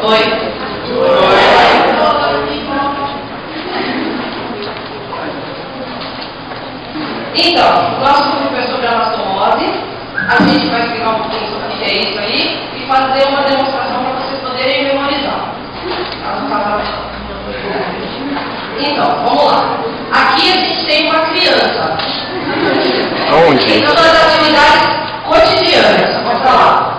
Oi. Então, o nosso grupo é sobre anastomose. A gente vai explicar um pouquinho sobre o que é isso aí e fazer uma demonstração para vocês poderem memorizar. Então, vamos lá. Aqui a gente tem uma criança. Onde? Então, as atividades cotidianas. Vamos para lá.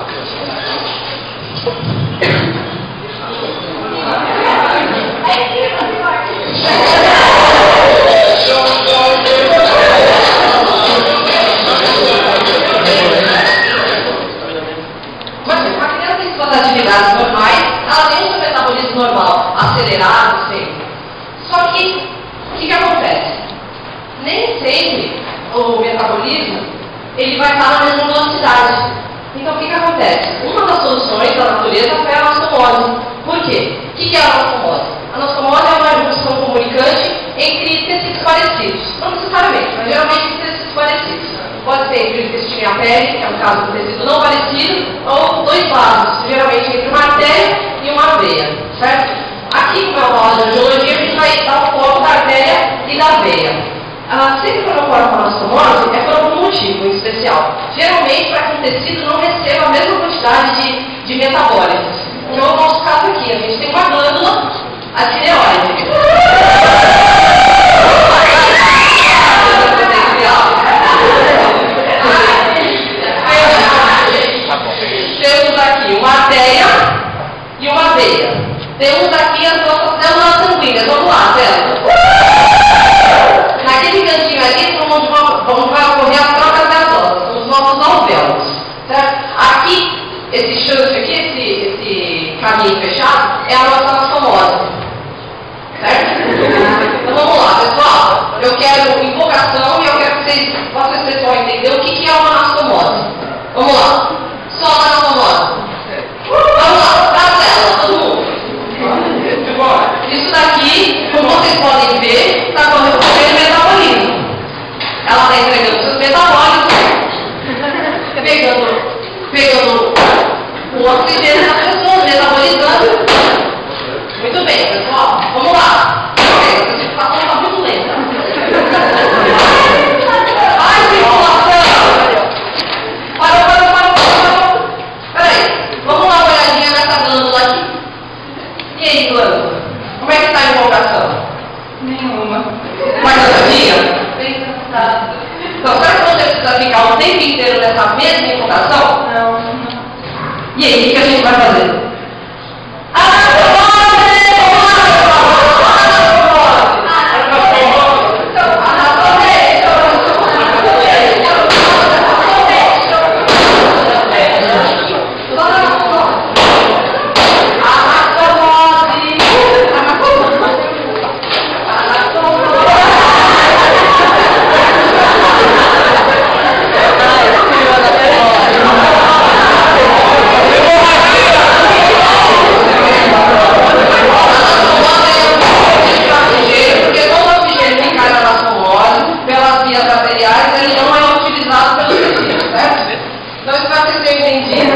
Atividades normais, ela tem um metabolismo normal, acelerado sempre. Só que, o que acontece? Nem sempre o metabolismo ele vai estar na mesma velocidade. Então, o que acontece? Uma das soluções da natureza foi a anastomose. Por quê? O que é a anastomose? A anastomose é uma junção comunicante entre tecidos parecidos. Não necessariamente, mas geralmente tecidos parecidos. Pode ser entre o intestino e a pele, que é um caso de tecido não parecido, ou dois vasos, geralmente entre uma artéria e uma veia, certo? Aqui, como é uma aula de angiologia, a gente vai dar o foco da artéria e da veia. Sempre quando ocorre uma anastomose, é por algum motivo em especial. Geralmente, para que o tecido não receba a mesma quantidade de metabólitos. Que é o nosso caso aqui. A gente tem uma glândula, a tireoide. Temos aqui uma artéria e uma veia. Temos aqui as nossas células sanguíneas. Vamos lá, células. Naquele cantinho ali, onde vai ocorrer as trocas gasosas. São os nossos alvéolos. Certo? Aqui, esse chance aqui, esse caminho fechado, é a nossa anastomose. Certo? Então vamos lá, pessoal. Eu quero invocação e eu quero que vocês façam pessoal entender o que é uma anastomose. Vamos lá. Só a anastomose. Vamos lá, para a célula, todo mundo. Isso daqui, como vocês podem ver, está correspondendo ao metabolismo. Ela está entregando seus metabólicos, pegando o oxigênio das pessoas, metabolizando. Muito bem, pessoal. Vamos lá. Essa situação está muito lenta. Ai, circulação! Parou. Peraí, vamos dar uma olhadinha nessa glândula aqui. E aí, glândula? Como é que está a invocação? Nenhuma. Mais cansadinha? Bem cansada. Então, será que você precisa ficar o tempo inteiro nessa mesma invocação? Não. E aí, o que a gente vai fazer? Ele não é utilizado pelo tecido, certo? Então, espero que vocês tenham entendido.